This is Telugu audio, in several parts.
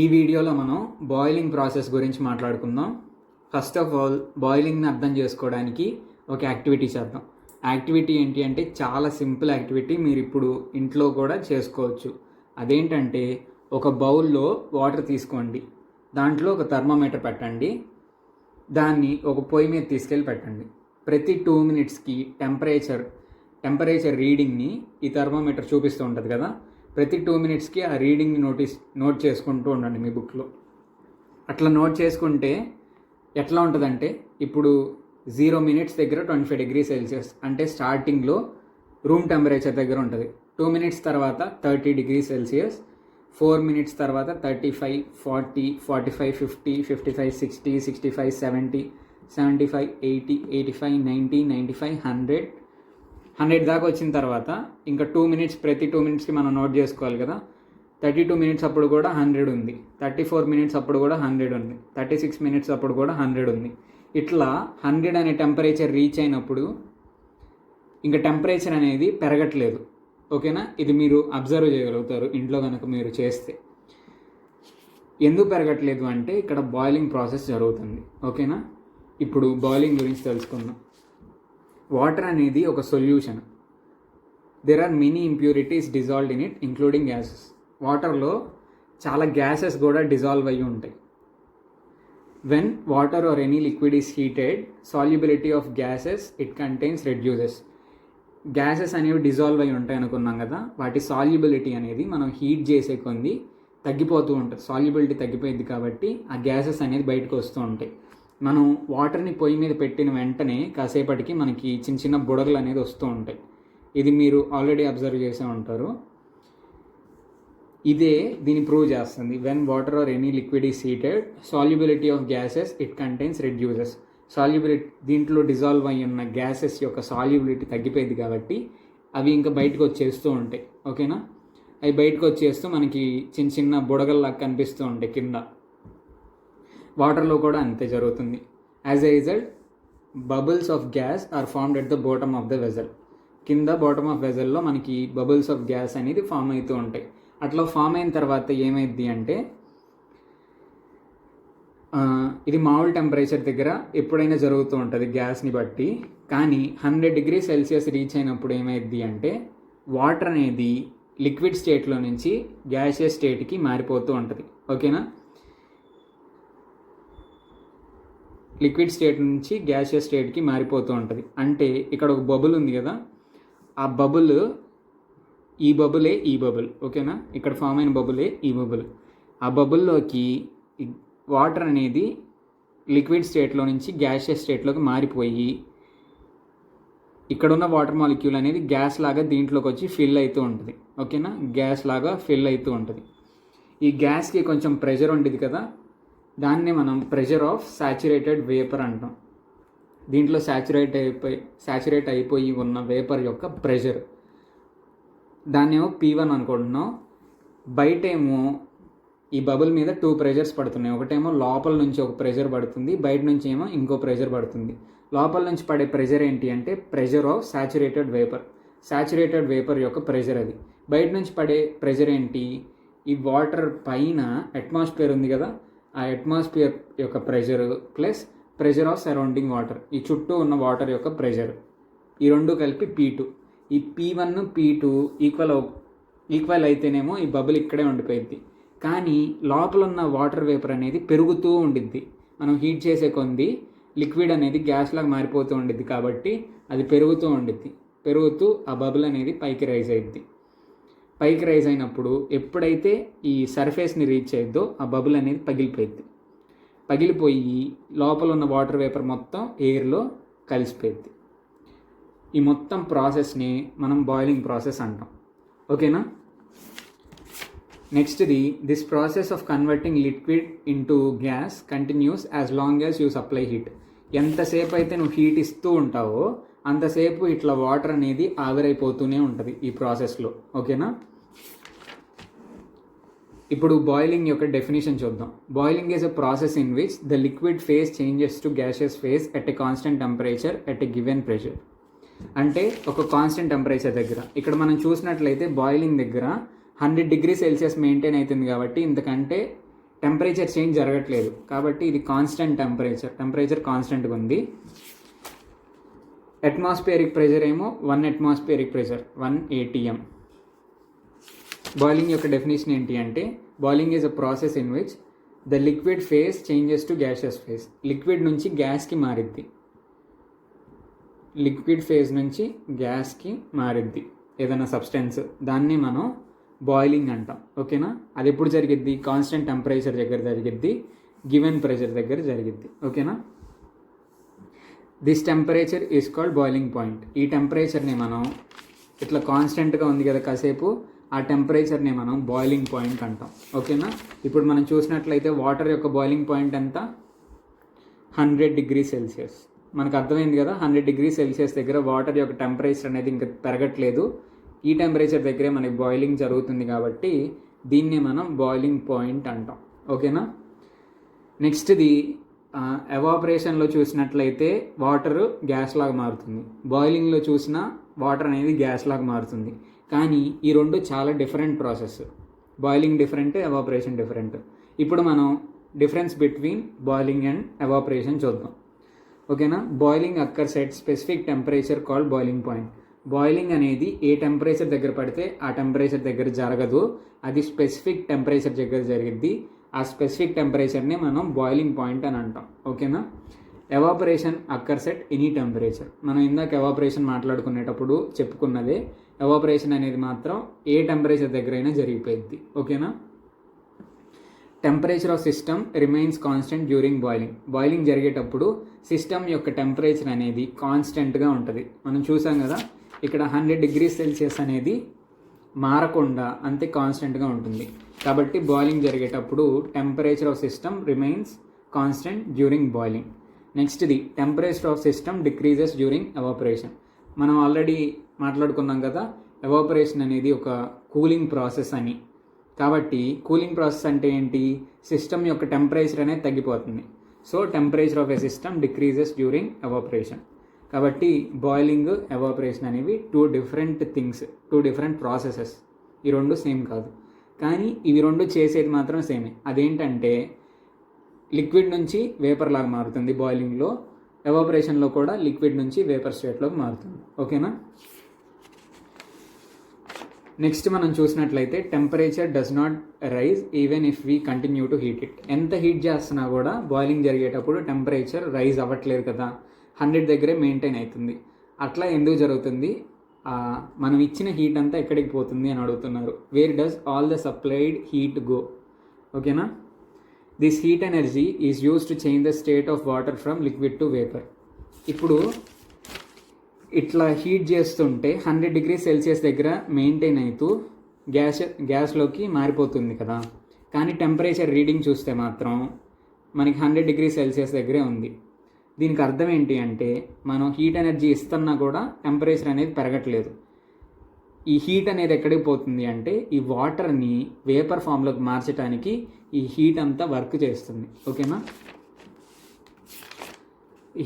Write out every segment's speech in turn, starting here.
ఈ వీడియోలో మనం బాయిలింగ్ ప్రాసెస్ గురించి మాట్లాడుకుందాం. ఫస్ట్ ఆఫ్ ఆల్ బాయిలింగ్ని అర్థం చేసుకోవడానికి ఒక యాక్టివిటీ చేద్దాం. యాక్టివిటీ ఏంటి అంటే చాలా సింపుల్ యాక్టివిటీ, మీరు ఇప్పుడు ఇంట్లో కూడా చేసుకోవచ్చు. అదేంటంటే ఒక బౌల్లో వాటర్ తీసుకోండి, దాంట్లో ఒక థర్మామీటర్ పెట్టండి, దాన్ని ఒక పొయ్యి మీద తీసుకెళ్ళి పెట్టండి. ప్రతి 2 మినిట్స్కి టెంపరేచర్ రీడింగ్ని ఈ థర్మామీటర్ చూపిస్తూ ఉంటుంది కదా, ప్రతి 2 మినిట్స్కి ఆ రీడింగ్ని నోట్ చేసుకుంటూ ఉండండి మీ బుక్లో. అట్లా నోట్ చేసుకుంటే ఎట్లా ఉంటుందంటే, ఇప్పుడు 0 మినిట్స్ దగ్గర 25 డిగ్రీ సెల్సియస్ అంటే స్టార్టింగ్లో రూమ్ టెంపరేచర్ దగ్గర ఉంటుంది. 2 మినిట్స్ తర్వాత 30 డిగ్రీ సెల్సియస్, 4 మినిట్స్ తర్వాత 35, 40, 45, 50, 55, 60, 65, 70, 75, 80, 85, 90, 95, 100 దాకా వచ్చిన తర్వాత ఇంకా 2 మినిట్స్, ప్రతి 2 మినిట్స్కి మనం నోట్ చేసుకోవాలి కదా. 32 మినిట్స్ అప్పుడు కూడా 100 ఉంది, 34 మినిట్స్ అప్పుడు కూడా 100 ఉంది, 36 మినిట్స్ అప్పుడు కూడా 100 ఉంది. ఇట్లా 100 అనే టెంపరేచర్ రీచ్ అయినప్పుడు ఇంకా టెంపరేచర్ అనేది పెరగట్లేదు. ఓకేనా, ఇది మీరు అబ్జర్వ్ చేయగలుగుతారు ఇంట్లో కనుక మీరు చేస్తే. ఎందుకు పెరగట్లేదు అంటే ఇక్కడ బాయిలింగ్ ప్రాసెస్ జరుగుతుంది. ఓకేనా, ఇప్పుడు బాయిలింగ్ గురించి తెలుసుకుందాం. వాటర్ అనేది ఒక solution. There are many impurities dissolved in it including gases. వాటర్లో చాలా గ్యాసెస్ కూడా డిజాల్వ్ అయ్యి ఉంటాయి. When water or any liquid is heated, solubility of gases it contains reduces. Gases అనేవి డిజాల్వ్ అయి ఉంటాయి అనుకున్నాం కదా, వాటి సాల్యుబిలిటీ అనేది మనం హీట్ చేసే కొంది తగ్గిపోతూ ఉంటుంది. సాల్యుబిలిటీ తగ్గిపోయింది కాబట్టి ఆ గ్యాసెస్ అనేది బయటకు వస్తూ ఉంటాయి. మనం వాటర్ని పొయ్యి మీద పెట్టిన వెంటనే కాసేపటికి మనకి చిన్న చిన్న బుడగలు అనేది వస్తూ ఉంటాయి. ఇది మీరు ఆల్రెడీ అబ్జర్వ్ చేసే ఉంటారు. ఇదే దీన్ని ప్రూవ్ చేస్తుంది. When water or any liquid is heated, solubility of gases it contains reduces. Solubility, దీంట్లో డిజాల్వ్ అయి ఉన్న గ్యాసెస్ యొక్క సాల్యుబిలిటీ తగ్గిపోయింది కాబట్టి అవి ఇంకా బయటకు వచ్చేస్తూ ఉంటాయి. ఓకేనా, అవి బయటకు వచ్చేస్తూ మనకి చిన్న చిన్న బుడగల్లాగా కనిపిస్తూ ఉంటాయి కింద. వాటర్లో కూడా అంతే జరుగుతుంది. As a result bubbles of gas are formed at the bottom of the vessel. కింద బాటమ్ ఆఫ్ వెజల్లో మనకి బబుల్స్ ఆఫ్ గ్యాస్ అనేది ఫామ్ అవుతూ ఉంటాయి. అట్లా ఫామ్ అయిన తర్వాత ఏమైంది అంటే, ఇది మామూలు టెంపరేచర్ దగ్గర ఎప్పుడైనా జరుగుతూ ఉంటుంది గ్యాస్ని బట్టి. కానీ 100 డిగ్రీ సెల్సియస్ రీచ్ అయినప్పుడు ఏమైంది అంటే, వాటర్ అనేది లిక్విడ్ స్టేట్లో నుంచి గ్యాసియస్ స్టేట్కి మారిపోతూ ఉంటుంది. ఓకేనా, లిక్విడ్ స్టేట్ నుంచి గ్యాసియస్ స్టేట్కి మారిపోతూ ఉంటుంది. అంటే ఇక్కడ ఒక బబుల్ ఉంది కదా, ఆ బబుల్ ఈ బబుల్. ఓకేనా, ఇక్కడ ఫామ్ అయిన బబులే ఈ బబుల్. ఆ బబుల్లోకి వాటర్ అనేది లిక్విడ్ స్టేట్లో నుంచి గ్యాసియస్ స్టేట్లోకి మారిపోయి ఇక్కడున్న వాటర్ మాలిక్యూల్ అనేది గ్యాస్ లాగా దీంట్లోకి వచ్చి ఫిల్ అవుతూ ఉంటుంది. ఓకేనా, గ్యాస్ లాగా ఫిల్ అవుతూ ఉంటుంది. ఈ గ్యాస్కి కొంచెం ప్రెషర్ ఉండేది కదా, దాన్ని మనం ప్రెషర్ ఆఫ్ సాచురేటెడ్ వేపర్ అంటాం. దీంట్లో సాచురేట్ అయిపోయి ఉన్న వేపర్ యొక్క ప్రెషర్, దాన్నేమో P1 అనుకుంటున్నాం. బయటేమో ఈ బబుల్ మీద 2 ప్రెషర్స్ పడుతున్నాయి. ఒకటేమో లోపల నుంచి ఒక ప్రెషర్ పడుతుంది, బయట నుంచి ఏమో ఇంకో ప్రెషర్ పడుతుంది. లోపల నుంచి పడే ప్రెషర్ ఏంటి అంటే ప్రెషర్ ఆఫ్ సాచురేటెడ్ వేపర్ యొక్క ప్రెషర్ అది. బయట నుంచి పడే ప్రెషర్ ఏంటి, ఈ వాటర్ పైన అట్మాస్ఫియర్ ఉంది కదా, ఆ అట్మాస్ఫియర్ యొక్క pressure plus pressure of surrounding water, ఈ చుట్టూ ఉన్న వాటర్ యొక్క ప్రెషర్, ఈ రెండు కలిపి P2. ఈ P1 P2 ఈక్వల్ అయితేనేమో ఈ బబుల్ ఇక్కడే ఉండిపోయింది. కానీ లోపల ఉన్న వాటర్ వేపర్ అనేది పెరుగుతూ ఉండిద్ది. మనం హీట్ చేసే కొంది లిక్విడ్ అనేది గ్యాస్ లాగా మారిపోతూ ఉండిద్ది కాబట్టి అది పెరుగుతూ ఆ బబుల్ అనేది పైకి రైజ్ అయ్యిద్ది. పైకి రైజ్ అయినప్పుడు ఎప్పుడైతే ఈ సర్ఫేస్ని రీచ్ అయ్యిద్దో ఆ బబుల్ అనేది పగిలిపోయి లోపల ఉన్న వాటర్ వేపర్ మొత్తం ఎయిర్లో కలిసిపోయింది. ఈ మొత్తం ప్రాసెస్ని మనం బాయిలింగ్ ప్రాసెస్ అంటాం. ఓకేనా, నెక్స్ట్ది, this process of converting liquid into gas continues as long as you supply heat. ఎంతసేపు అయితే నువ్వు హీట్ ఇస్తూ ఉంటావో అంతసేపు ఇట్లా వాటర్ అనేది ఆవిరైపోతూనే ఉంటుంది ఈ ప్రాసెస్లో. ఓకేనా, ఇప్పుడు బాయిలింగ్ యొక్క డెఫినేషన్ చూద్దాం. Boiling is a process in which the liquid phase changes to gaseous phase at a constant temperature at a given pressure. అంటే ఒక కాన్స్టెంట్ టెంపరేచర్ దగ్గర, ఇక్కడ మనం చూసినట్లయితే బాయిలింగ్ దగ్గర 100 డిగ్రీ సెల్సియస్ మెయింటైన్ అవుతుంది కాబట్టి ఇంతకంటే టెంపరేచర్ చేంజ్ జరగట్లేదు కాబట్టి ఇది కాన్స్టెంట్ టెంపరేచర్ కాన్స్టెంట్గా ఉంది. అట్మాస్ఫియరిక్ ప్రెషర్ ఏమో 1 atmospheric pressure 1 atm. బాయిలింగ్ యొక్క డెఫినేషన్ ఏంటి అంటే boiling is a process in which the liquid phase changes to gaseous phase. Liquid నుంచి గ్యాస్కి మారిద్ది, లిక్విడ్ ఫేజ్ నుంచి గ్యాస్కి మారిద్ది ఏదైనా సబ్స్టెన్స్, దాన్ని మనం బాయిలింగ్ అంటాం. ఓకేనా? అది ఎప్పుడు జరిగిద్ది? కాన్స్టెంట్ టెంపరేచర్ దగ్గర జరిగిద్ది, గివెన్ ప్రెషర్ దగ్గర జరిగిద్ది. ఓకేనా? This temperature is called boiling point. ఈ టెంపరేచర్ని మనం ఇట్లా కాన్స్టెంట్గా ఉంది కదా కాసేపు, ఆ టెంపరేచర్ని మనం బాయిలింగ్ పాయింట్ అంటాం. ఓకేనా? ఇప్పుడు మనం చూసినట్లయితే వాటర్ యొక్క బాయిలింగ్ పాయింట్ ఎంత? 100 degrees Celsius. మనకు అర్థమైంది కదా, 100 degrees Celsius దగ్గర వాటర్ యొక్క టెంపరేచర్ అనేది ఇంకా పెరగట్లేదు. ఈ టెంపరేచర్ దగ్గరే మనకి బాయిలింగ్ జరుగుతుంది కాబట్టి దీన్నే మనం బాయిలింగ్ పాయింట్ అంటాం. ఓకేనా? నెక్స్ట్ది ఎవాపరేషన్లో చూసినట్లయితే వాటర్ గ్యాస్ లాగా మారుతుంది, బాయిలింగ్లో చూసిన వాటర్ అనేది గ్యాస్ లాగా మారుతుంది. కానీ ఈ రెండు చాలా different process. Boiling different, evaporation different. ఇప్పుడు మనం difference between boiling and evaporation చూద్దాం. ఓకేనా? Boiling occurs at specific temperature called boiling point. Boiling అనేది ఏ టెంపరేచర్ దగ్గర పడితే ఆ టెంపరేచర్ దగ్గర జరగదు, అది స్పెసిఫిక్ టెంపరేచర్ దగ్గర జరిగిద్ది. ఆ స్పెసిఫిక్ టెంపరేచర్ని మనం బాయిలింగ్ పాయింట్ అని అంటాం. ఓకేనా? Evaporation occurs at any temperature. మనం ఇందాక ఎవాపరేషన్ మాట్లాడుకునేటప్పుడు చెప్పుకున్నదే, ఎవాపరేషన్ అనేది మాత్రం ఏ టెంపరేచర్ దగ్గర అయినా జరిగిపోయింది. ఓకేనా? Temperature of system remains constant during boiling. Boiling జరిగేటప్పుడు సిస్టమ్ యొక్క టెంపరేచర్ అనేది కాన్స్టెంట్గా ఉంటుంది. మనం చూసాం కదా, ఇక్కడ 100 degrees Celsius అనేది మారకుండా అంతే కాన్స్టెంట్గా ఉంటుంది. కాబట్టి బాయిలింగ్ జరిగేటప్పుడు temperature of system remains constant during boiling. నెక్స్ట్ది temperature of system decreases during evaporation. మనం ఆల్రెడీ మాట్లాడుకున్నాం కదా, ఎవాపరేషన్ అనేది ఒక కూలింగ్ ప్రాసెస్ అని. కాబట్టి కూలింగ్ ప్రాసెస్ అంటే ఏంటి? సిస్టమ్ యొక్క టెంపరేచర్ అనేది తగ్గిపోతుంది. So temperature of a system decreases during evaporation. కాబట్టి బాయిలింగ్, ఎవాపరేషన్ అనేవి 2 different థింగ్స్, 2 different ప్రాసెసెస్. ఈ రెండు సేమ్ కాదు, కానీ ఇవి రెండు చేసేది మాత్రం సేమే. అదేంటంటే లిక్విడ్ నుంచి వేపర్ లాగా మారుతుంది బాయిలింగ్లో, ఎవాపరేషన్లో కూడా లిక్విడ్ నుంచి వేపర్ స్టేట్లోకి మారుతుంది. ఓకేనా? నెక్స్ట్ మనం చూసినట్లయితే temperature does not rise even if we continue to heat it. ఎంత హీట్ చేస్తున్నా కూడా బాయిలింగ్ జరిగేటప్పుడు టెంపరేచర్ రైజ్ అవ్వట్లేదు కదా, 100 దగ్గరే మెయింటైన్ అవుతుంది. అట్లా ఎందుకు జరుగుతుంది? మనం ఇచ్చిన హీట్ అంతా ఎక్కడికి పోతుంది అని అడుగుతున్నారు. Where does all the supplied heat go? ఓకేనా? This heat energy is used to change the state of water from liquid to vapour. ఇప్పుడు ఇట్లా హీట్ చేస్తుంటే 100 degrees Celsius దగ్గర మెయింటైన్ అవుతూ గ్యాస్లోకి మారిపోతుంది కదా, కానీ టెంపరేచర్ రీడింగ్ చూస్తే మాత్రం మనకి 100 degrees Celsius దగ్గరే ఉంది. దీనికి అర్థం ఏంటి అంటే మనం హీట్ ఎనర్జీ ఇస్తున్నా కూడా టెంపరేచర్ అనేది పెరగట్లేదు. ఈ హీట్ అనేది ఎక్కడికి పోతుంది అంటే ఈ వాటర్ని వేపర్ ఫామ్లోకి మార్చడానికి ఈ హీట్ అంతా వర్క్ చేస్తుంది. ఓకేనా?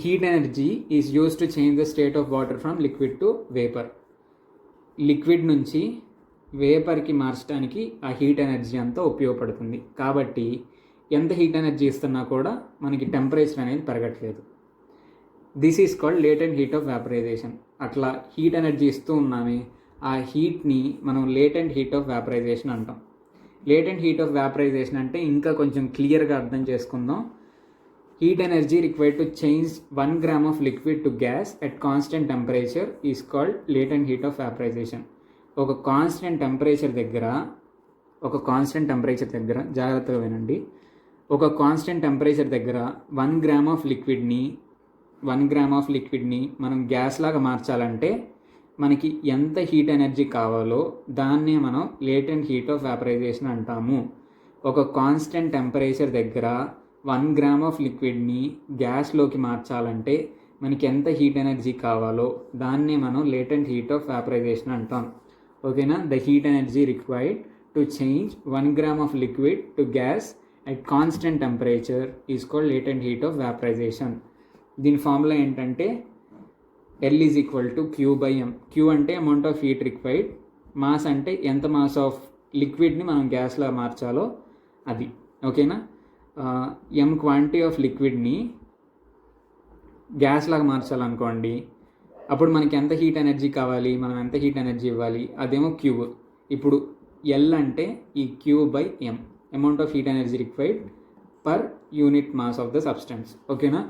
Heat energy is used to change the state of water from liquid to vapour. Liquid నుంచి వేపర్కి మార్చడానికి ఆ హీట్ ఎనర్జీ అంతా ఉపయోగపడుతుంది. కాబట్టి ఎంత హీట్ ఎనర్జీ ఇస్తున్నా కూడా మనకి టెంపరేచర్ అనేది పెరగట్లేదు. This is called latent heat of vaporisation. అట్లా హీట్ ఎనర్జీ ఇస్తూ ఉన్నామే, ఆ హీట్ని మనం లేటెంట్ హీట్ ఆఫ్ వ్యాపరైజేషన్ అంటాం. లేటెంట్ హీట్ ఆఫ్ వ్యాపరైజేషన్ అంటే ఇంకా కొంచెం క్లియర్గా అర్థం చేసుకుందాం. Heat energy required to change 1 gram of liquid to gas at constant temperature is called latent heat of vaporization. ఒక కాన్స్టెంట్ టెంపరేచర్ దగ్గర జాగ్రత్తగా వినండి. ఒక కాన్స్టెంట్ టెంపరేచర్ దగ్గర 1 gram of లిక్విడ్ని మనం గ్యాస్ లాగా మార్చాలంటే మనకి ఎంత హీట్ ఎనర్జీ కావాలో దాన్నే మనం లేటెంట్ హీట్ ఆఫ్ వ్యాపరైజేషన్ అంటాము. ఒక కాన్స్టెంట్ టెంపరేచర్ దగ్గర 1 gram of లిక్విడ్ని గ్యాస్లోకి మార్చాలంటే మనకి ఎంత హీట్ ఎనర్జీ కావాలో దాన్నే మనం లేటెంట్ హీట్ ఆఫ్ వ్యాపరైజేషన్ అంటాం. ఓకేనా? The heat energy required to change 1 gram of liquid to gas at constant temperature is called latent heat of vaporization. దీని ఫార్ములా ఏంటంటే L is equal to Q/M. Q అంటే amount of heat required, mass అంటే ఎంత మాస్ ఆఫ్ లిక్విడ్ని మనం గ్యాస్లో మార్చాలో అది. ఓకేనా. m క్వాంటిటీ ఆఫ్ లిక్విడ్ని గ్యాస్ లాగా మార్చాలనుకోండి, అప్పుడు మనకి ఎంత హీట్ ఎనర్జీ కావాలి, మనం ఎంత హీట్ ఎనర్జీ ఇవ్వాలి, అదేమో క్యూబ్. ఇప్పుడు ఎల్ అంటే ఈ Q by M, amount of heat energy required per unit mass of the substance. ఓకేనా.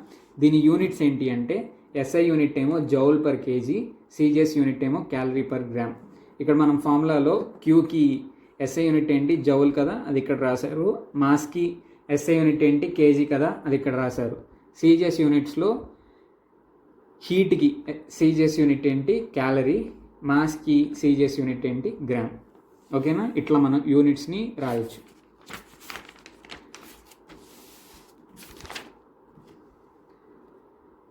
దీని యూనిట్స్ ఏంటి అంటే ఎస్ఐ యూనిట్ ఏమో joule per KG, CGS unit ఏమో క్యాలరీ పర్ గ్రామ్. ఇక్కడ మనం ఫార్ములాలో క్యూకి ఎస్ఐ యూనిట్ ఏంటి జౌల్ కదా, అది ఇక్కడ రాశారు. మాస్కి ఎస్ఐ యూనిట్ ఏంటి కేజీ కదా, అది ఇక్కడ రాశారు. సిజిఎస్ యూనిట్స్లో హీట్కి సిజిఎస్ యూనిట్ ఏంటి క్యాలరీ, మాస్కి సిజిఎస్ యూనిట్ ఏంటి గ్రామ్. ఓకేనా. ఇట్లా మనం యూనిట్స్ని రాయొచ్చు.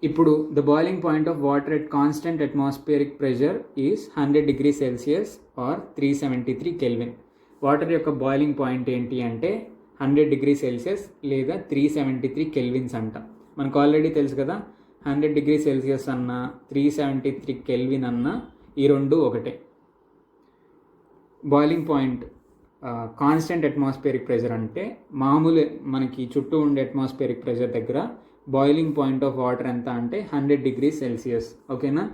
ఇప్పుడు the boiling point of water at constant atmospheric pressure is 100 degree Celsius or 373 kelvin. Water యొక్క బాయిలింగ్ పాయింట్ ఏంటి అంటే 100 డిగ్రీ సెల్సియస్ లేదా 373 కెల్విన్స్ అంట. మనకు ఆల్రెడీ తెలుసు కదా, 100 డిగ్రీ సెల్సియస్ అన్న 373 కెల్విన్ అన్న ఈ రెండు ఒకటే. Boiling point constant atmospheric pressure అంటే మామూలు మనకి చుట్టూ ఉండే అట్మాస్ఫియరిక్ ప్రెషర్ దగ్గర బాయిలింగ్ పాయింట్ ఆఫ్ వాటర్ ఎంత అంటే 100 డిగ్రీ సెల్సియస్. ఓకేనా.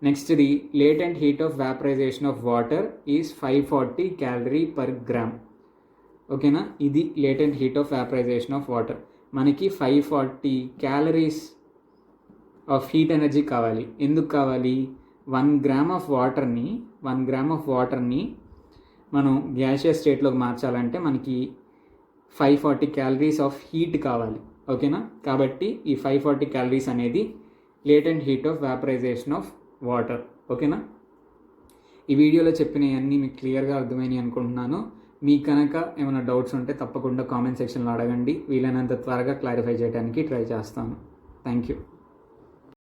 Next the latent heat of vaporisation of water is 540 calorie per gram. ఓకేనా. ఇది latent heat of vaporisation of water. మనకి 540 క్యాలరీస్ ఆఫ్ హీట్ ఎనర్జీ కావాలి. ఎందుకు కావాలి? 1 గ్రామ్ ఆఫ్ వాటర్ని మనం గ్యాషియస్ స్టేట్లోకి మార్చాలంటే మనకి 540 క్యాలరీస్ ఆఫ్ హీట్ కావాలి. ఓకేనా. కాబట్టి ఈ 540 క్యాలరీస్ అనేది latent heat of vaporisation of water. ఓకేనా. ఈ వీడియోలో చెప్పినవన్నీ మీకు క్లియర్గా అర్థమైనాయి అనుకుంటున్నాను. మీకు కనుక ఏమైనా డౌట్స్ ఉంటే తప్పకుండా కామెంట్ సెక్షన్లో అడగండి. వీలైనంత త్వరగా క్లారిఫై చేయడానికి ట్రై చేస్తాను. Thank you.